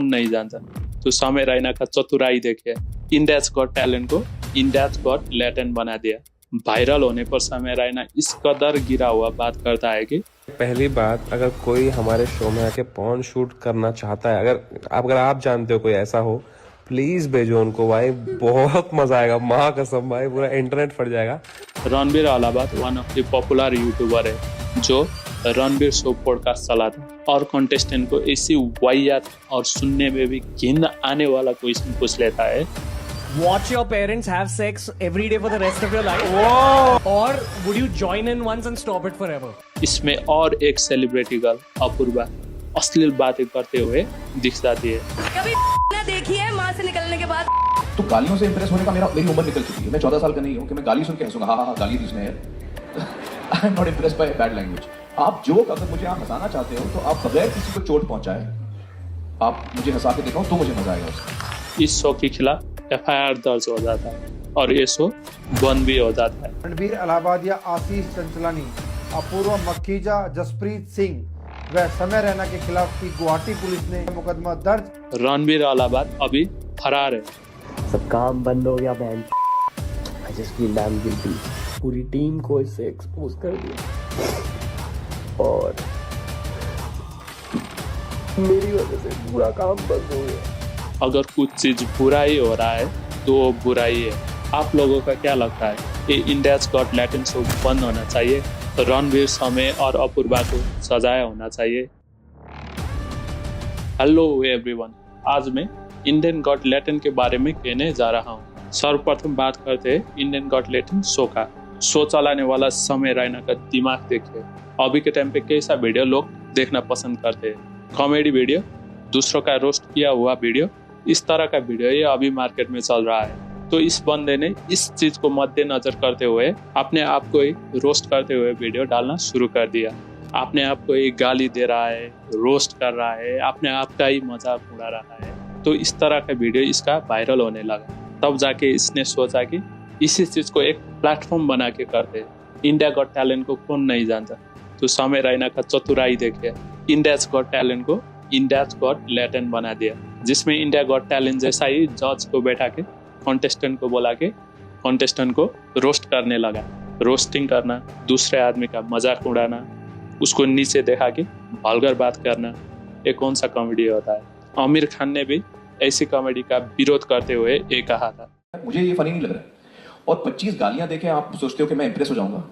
नहीं जानता। तो समय रैना का चतुराई देखिए, इंडियाज गॉट टैलेंट को इंडियाज गॉट लैटिन बना दिया। वायरल होने पर समय रैना इस कदर गिरा हुआ बात करता है कि पहली बात, अगर कोई हमारे शो में आके पॉर्न शूट करना चाहता है, अगर आप जानते हो कोई ऐसा हो, प्लीज भेजो उनको भाई, बहुत मजा आएगा। माँ कसम भाई, पूरा इंटरनेट फट जाएगा। Ranbir Allahabad one of the popular YouTuber है जो रणबीर शो पॉडकास्ट चलाता है और कंटेस्टेंट को ऐसी वाहियात और सुनने में भी घिन आने वाला क्वेश्चन पूछ लेता है। Watch your parents have sex every day for the rest of your life? Whoa! Or would you join in once and stop it forever? इसमें और एक सेलिब्रिटी गर्ल अपूर्वा अश्लील बातें करते हुए दिख जाती है। कभी ना देखी है माँ से निकलने के बाद? तो गालियों से इंप्रेस होने का मेरी उम्र निकल चुकी है। मैं 14 साल का नहीं हूँ कि मैं गाली सुन के हंसूंगा, हाँ गाली दी उसने यार। I am not impressed by bad language. आप जोक अगर मुझे आप हंसाना चाहते हो तो आप बगैर किसी को चोट पहुंचाए आप मुझे हंसा के दिखाओ तो मुझे मजा आएगा उसका। इस शो के खिलाफ FIR दर्ज हो जाता है और ये शो बंद भी हो जाता है। रणबीर अलाहाबादिया, आशीष चंचलानी, अपूर्वा मक्खीजा, जसप्रीत सिंह व समय रैना के खिलाफ की गुवाहाटी पुलिस ने मुकदमा दर्ज। रणबीर अलाहाबाद अभी फरार है। सब काम बंद हो गया man. I just feel dam guilty. पूरी टीम को इससे एक्सपोज कर दिया और मेरी वजह से पूरा काम बंद हो गया। अगर कुछ चीज बुरा ही हो रहा है तो वो बुरा ही है। आप लोगों का क्या लगता है, ये इंडियाज गॉट लैटिन शो बंद होना चाहिए, तो रणबीर, समय और अपूर्वा को सजाया होना चाहिए? हेलो एवरीवन, आज मैं इंडियन गॉट लैटिन के बारे में कहने जा रहा हूँ। सर्वप्रथम बात करते हैं इंडियन गॉट लैटिन शो का। शो चलाने वाला समय रैना का दिमाग देखिए। अभी के टाइम पे कैसा वीडियो लोग देखना पसंद करते हैं, कॉमेडी वीडियो, दूसरों का रोस्ट किया हुआ वीडियो, इस तरह का वीडियो ये अभी मार्केट में चल रहा है। तो इस बंदे ने इस चीज को मद्देनजर करते हुए अपने आप को ही रोस्ट करते हुए वीडियो डालना शुरू कर दिया। अपने आप को ही गाली दे रहा है, रोस्ट कर रहा है, अपने आप का ही मजाक उड़ा रहा है। तो इस तरह का वीडियो इसका वायरल होने लगा। तब जाके इसने सोचा कि इसी चीज को एक प्लेटफॉर्म बना के करते। इंडिया गॉट टैलेंट को कौन नहीं जानता। तो समय रैना का चतुराई देखिए, इंडियाज गॉट टैलेंट को इंडियाज गॉट लैटिन बना दिया, जिसमें इंडिया गॉट टैलेंट जैसा ही जज को बैठा के कॉन्टेस्टेंट को बोला के कॉन्टेस्टेंट को रोस्ट करने लगा। रोस्टिंग करना, दूसरे आदमी का मजाक उड़ाना, उसको नीचे देखा के वल्गर बात करना, ये कौन सा कॉमेडी होता है? आमिर खान ने भी ऐसी कॉमेडी का विरोध करते हुए ये कहा था, मुझे ये फनी नहीं लग रहा है। और 25 गालियां देके आप सोचते हो कि मैं इंप्रेस हो जाऊंगा।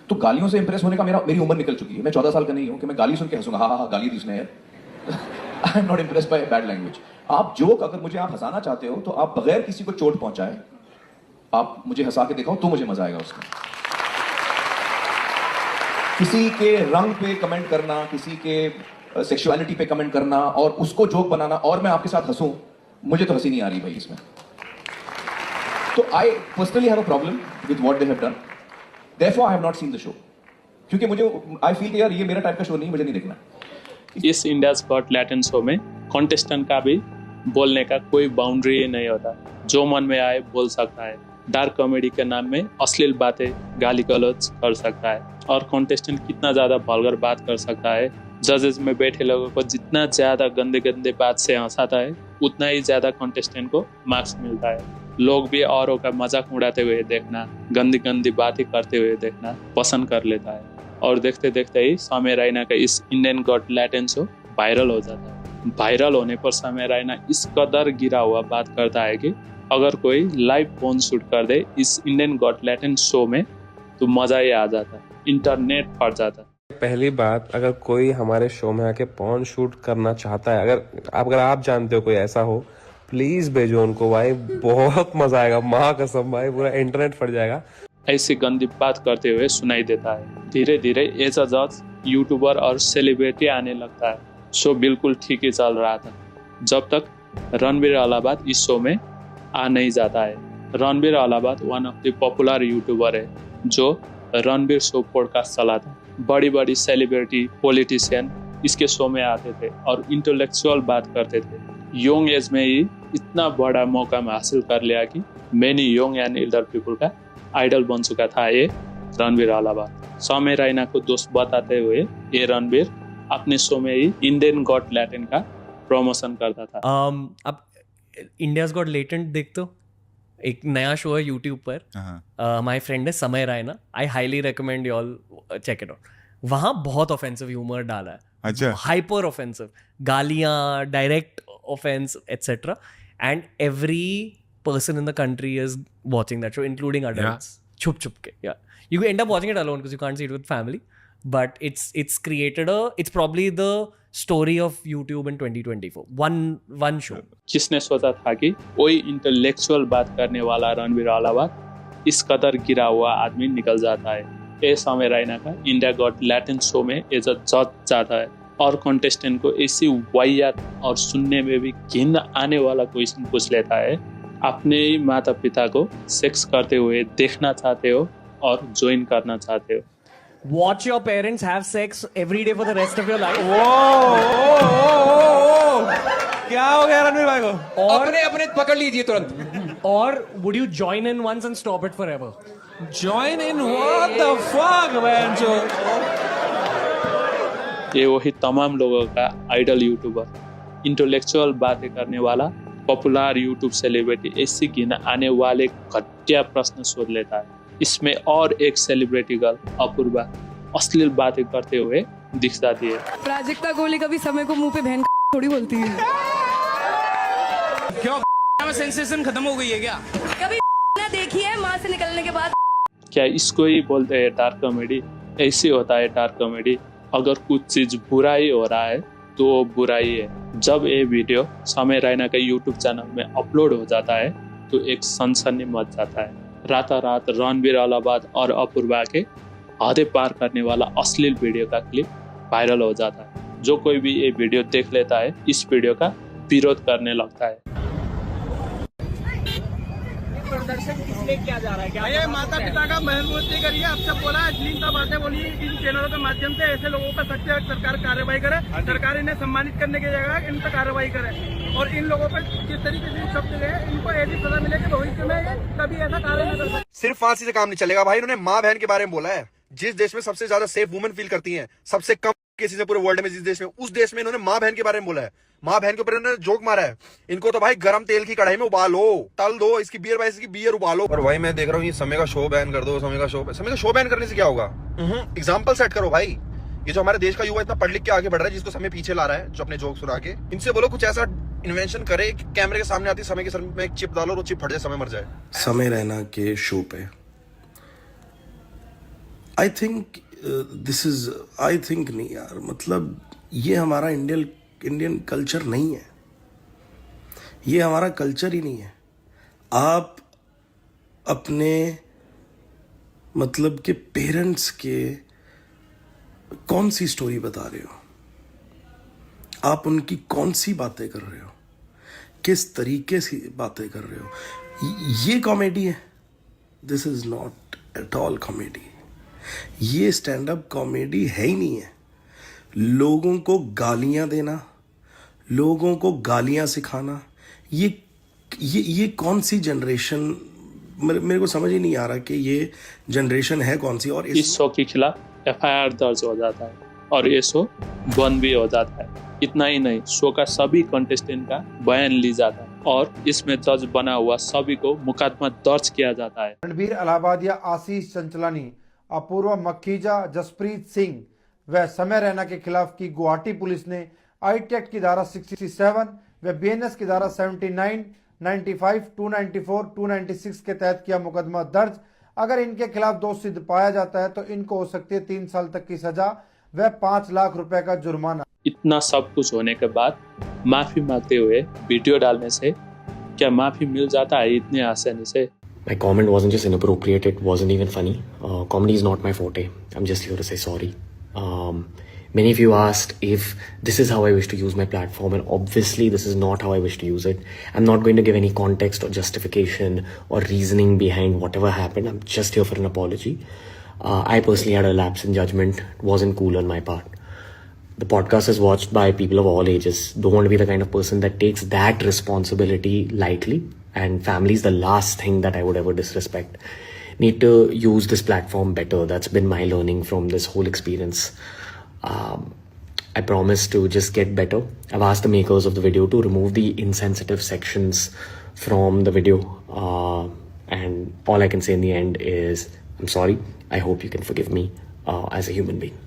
तो गालियों से इंप्रेस होने का मेरी उम्र निकल चुकी है। मैं 14 साल का नहीं हूँ कि मैं गाली सुन के हंसूंगा, हाँ गाली दी उसने यार। I am not impressed by bad language. आप जोक अगर मुझे आप हंसाना चाहते हो तो आप बगैर किसी को चोट पहुंचाए आप मुझे हंसा के दिखाओ तो मुझे मजा आएगा उसका। किसी के रंग पे कमेंट करना, किसी के सेक्सुअलिटी पे कमेंट करना और उसको जोक बनाना और मैं आपके साथ हंसूं, मुझे तो हंसी नहीं आ रही भाई इसमें। तो I personally have a problem with what they have done, therefore I have not seen the show. क्योंकि मुझे आई फील कि यार ये मेरा टाइप का शो नहीं, मुझे नहीं देखना। इस इंडियाज गॉट लैटिन शो में कॉन्टेस्टेंट का भी बोलने का कोई बाउंड्री नहीं होता, जो मन में आए बोल सकता है। डार्क कॉमेडी के नाम में अश्लील बातें, गाली गलौज कर सकता है और कॉन्टेस्टेंट कितना ज्यादा वल्गर बात कर सकता है। जजेस में बैठे लोगों को जितना ज्यादा गंदे गंदे बात से हंसाता है, उतना ही ज्यादा कॉन्टेस्टेंट को मार्क्स मिलता है। लोग भी औरों का मजाक उड़ाते हुए देखना, गंदी गंदी बातें करते हुए देखना पसंद कर लेता है। और देखते देखते ही समय रैना का इस Indian got Latin show viral हो जाता है। वायरल होने पर समय रैना इस कदर गिरा हुआ बात करता है कि अगर कोई लाइव फोन शूट कर दे इस इंडियन गॉट लैटिन शो में तो मजा ही आ जाता है, इंटरनेट फट जाता है। पहली बात, अगर कोई हमारे शो में आके पॉर्न शूट करना चाहता है, अगर आप जानते हो कोई ऐसा हो, प्लीज भेजो उनको भाई, बहुत मजा आएगा। माँ कसम भाई, पूरा इंटरनेट फट जाएगा। ऐसी गंदी बात करते हुए सुनाई देता है। धीरे धीरे एज अ जज यूट्यूबर और सेलिब्रिटी आने लगता है। शो बिल्कुल ठीक ही चल रहा था जब तक रणबीर अलाहाबाद इस शो में आ नहीं जाता है। Ranbir Allahabad one of the popular YouTuber है जो रणबीर शो पॉडकास्ट चलाता है। बड़ी बड़ी सेलिब्रिटी, पॉलिटिशियन इसके शो में आते थे और इंटेलेक्चुअल बात करते थे। यंग एज में ही इतना बड़ा मौका हासिल कर लिया कि many young and Elder people का आइडल बन चुका था ये रणबीर अलाहाबाद। समय रैना को दोस्त बताते हुए ये रणबीर अपने शो में ही इंडियन गॉट लैटिन का प्रमोशन करता था। अब इंडियाज गॉट लेटेंट देख तो एक नया शो है यूट्यूब पर, माय फ्रेंड है Samay Raina, I highly recommend you all check it out. वहाँ बहुत ऑफेंसिव ह्यूमर डाला है, अच्छा, हाइपर ऑफेंसिव, गालियाँ, direct offence etcetera, and every person in the country is watching that show, including adults. Chup chup ke, yeah. You end up watching it alone because you can't see it with family. But it's created it's probably the story of YouTube in 2024. One show. किसने सोचा था कि कोई intellectual बात करने वाला रणवीर अलाहाबाद इस कदर गिरा हुआ आदमी निकल जाता है। ये समय रैना का इंडिया गॉट लैटिन शो में एज अ जज जाता है और कॉन्टेस्टेंट को ऐसी वाहियात और सुनने में भी घिन आने वाला क्वेश्चन पूछ लेता है, अपने ही माता पिता को सेक्स करते हुए देखना चाहते हो और ज्वाइन करना चाहते हो। Watch your parents have sex every day for the rest of your life. क्या हो गया रणवीर भाई को? और अपने पकड़ लीजिए तुरंत। और would you join in once and stop it forever? Join in what the fuck man? ये वही तमाम लोगों का आइडल यूट्यूबर, इंटेलेक्चुअल बातें करने वाला पॉपुलर यूट्यूब सेलिब्रिटी ऐसी घिन आने वाले घटिया प्रश्न सोच लेता है। इसमें और एक सेलिब्रिटी गर्ल अपूर्वा अश्लील बातें करते हुए दिख जाती है। प्राजक्ता कोहली कभी समय को मुंह पे बहन थोड़ी बोलती है। क्यों सेंसेशन खत्म हो गई है क्या? कभी ना देखी है माँ से निकलने के बाद? क्या इसको ही बोलते हैं डार्क कॉमेडी? ऐसे होता है डार्क कॉमेडी। अगर कुछ चीज बुरा ही हो रहा है तो वो बुरा ही है। जब ये वीडियो समय रैना का यूट्यूब चैनल में अपलोड हो जाता है तो एक सनसनी मच जाता है। रात रणवीर अलाहाबाद और अपूर्वा के हदें पार करने वाला अश्लील वीडियो का क्लिप वायरल हो जाता है। जो कोई भी ये वीडियो देख लेता है इस वीडियो का विरोध करने लगता है। ये माता पिता का महत्वपूर्ण करिए, अब सब बोला अश्लीलता बातें बोलिए इन चैनलों के माध्यम से। ऐसे लोगों पर सख्त सरकार कार्रवाई करे, सरकार इन्हें सम्मानित करने की जगह इन पर कार्रवाई करे और इन लोगों पर जिस तरीके से शब्द गए इनको ऐसी सजा मिले कि भविष्य में कभी ऐसा कार्य न कर सके। सिर्फ फांसी से काम नहीं चलेगा भाई। इन्होंने माँ बहन के बारे में बोला है। जिस देश में सबसे ज्यादा सेफ वुमेन फील करती हैं, सबसे कम केसेस है पूरे वर्ल्ड में, जिस देश में, उस देश में इन्होंने माँ बहन के बारे में बोला है। माँ बहन के ऊपर इन्होंने जोक मारा है। इनको तो भाई गरम तेल की कढ़ाई में उबालो, तल दो, इसकी बियर उबालो। और भाई मैं देख रहा हूँ ये समय का शो बैन कर दो, समय का शो बैन करने से क्या होगा? एग्जाम्पल सेट करो भाई। ये जो हमारे देश का युवा इतना पढ़ लिख के आगे बढ़ रहा है, जिसको समय पीछे ला रहा है, जो अपने जोक सुना के, इनसे बोलो कुछ ऐसा इन्वेंशन करे कि कैमरे के सामने आती समय के सर में एक चिप डालो, वो चिप फट जाए, समय मर जाए। समय रैना के शो पे आई थिंक नहीं यार, मतलब ये हमारा इंडियन कल्चर नहीं है। ये हमारा कल्चर ही नहीं है। आप अपने मतलब के पेरेंट्स के कौन सी स्टोरी बता रहे हो? आप उनकी कौन सी बातें कर रहे हो? किस तरीके से बातें कर रहे हो? ये कॉमेडी है? This is not at all comedy. ये स्टैंड अप कॉमेडी है ही नहीं है। लोगों को गालियां देना, लोगों को गालियां सिखाना, ये कौन सी जनरेशन, मेरे को समझ ही नहीं आ रहा कि ये जनरेशन है कौन सी। और इस शो के खिलाफ FIR दर्ज हो जाता है और ये शो बंद भी हो जाता है। इतना ही नहीं, शो का सभी कंटेस्टेंट का बयान ली जाता है और इसमें जज बना हुआ सभी को मुकदमा दर्ज किया जाता है। रणवीर अलाहाबाद या आशीष चंचलानी, अपूर्वा मक्खीजा, जसप्रीत सिंह व समय रैना के खिलाफ की गुवाहाटी पुलिस ने IT एक्ट की धारा 67 व BNS की धारा 79, 95, 294, 296 के तहत किया मुकदमा दर्ज। अगर इनके खिलाफ दोष सिद्ध पाया जाता है तो इनको हो सकती है 3 साल तक की सजा व 5 लाख रुपए का जुर्माना। इतना सब कुछ होने के बाद माफी मांगते हुए वीडियो डालने से क्या माफी मिल जाता है इतने आसानी से? My comment wasn't just inappropriate, it wasn't even funny. Comedy is not my forte. I'm just here to say sorry. Many of you asked if this is how I wish to use my platform, and obviously this is not how I wish to use it. I'm not going to give any context or justification or reasoning behind whatever happened. I'm just here for an apology. I personally had a lapse in judgment. It wasn't cool on my part. The podcast is watched by people of all ages. Don't want to be the kind of person that takes that responsibility lightly. And family is the last thing that I would ever disrespect. Need to use this platform better. That's been my learning from this whole experience. I promise to just get better. I've asked the makers of the video to remove the insensitive sections from the video. And all I can say in the end is, I'm sorry. I hope you can forgive me as a human being.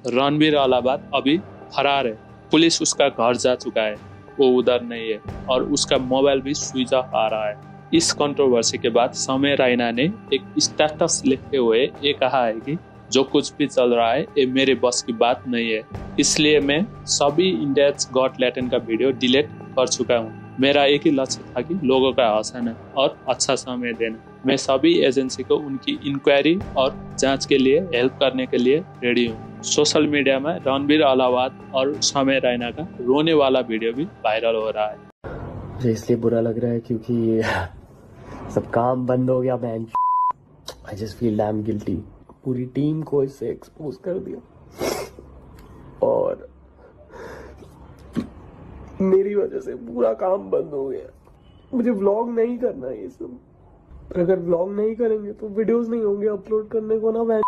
Ranbir Allahabad अभी फरार है। Police उसका घर जा चुका है, वो उधर नहीं है और उसका मोबाइल भी स्विच ऑफ आ रहा है। इस कंट्रोवर्सी के बाद समय रैना ने एक स्टेटस लिखते हुए ये कहा है कि जो कुछ भी चल रहा है ये मेरे बस की बात नहीं है, इसलिए मैं सभी इंडियंस गॉट लैटिन का वीडियो डिलीट कर चुका हूँ। मेरा एक ही लक्ष्य था कि लोगों का हंसाना और अच्छा समय देना। मैं सभी एजेंसी को उनकी इंक्वायरी और जांच के लिए हेल्प करने के लिए रेडी हूँ। सोशल मीडिया में रणबीर अलाहाबाद और समय रैना का रोने वाला वीडियो भी वायरल हो रहा है। मुझे इसलिए बुरा लग रहा है क्योंकि सब काम बंद हो गया। Man, I just feel dam guilty. पूरी टीम को इससे एक्सपोज कर दिया और मेरी वजह से पूरा काम बंद हो गया। मुझे व्लॉग नहीं करना है ये सब। अगर व्लॉग नहीं करेंगे तो वीडियोस नहीं होंगे अपलोड करने को ना। मैं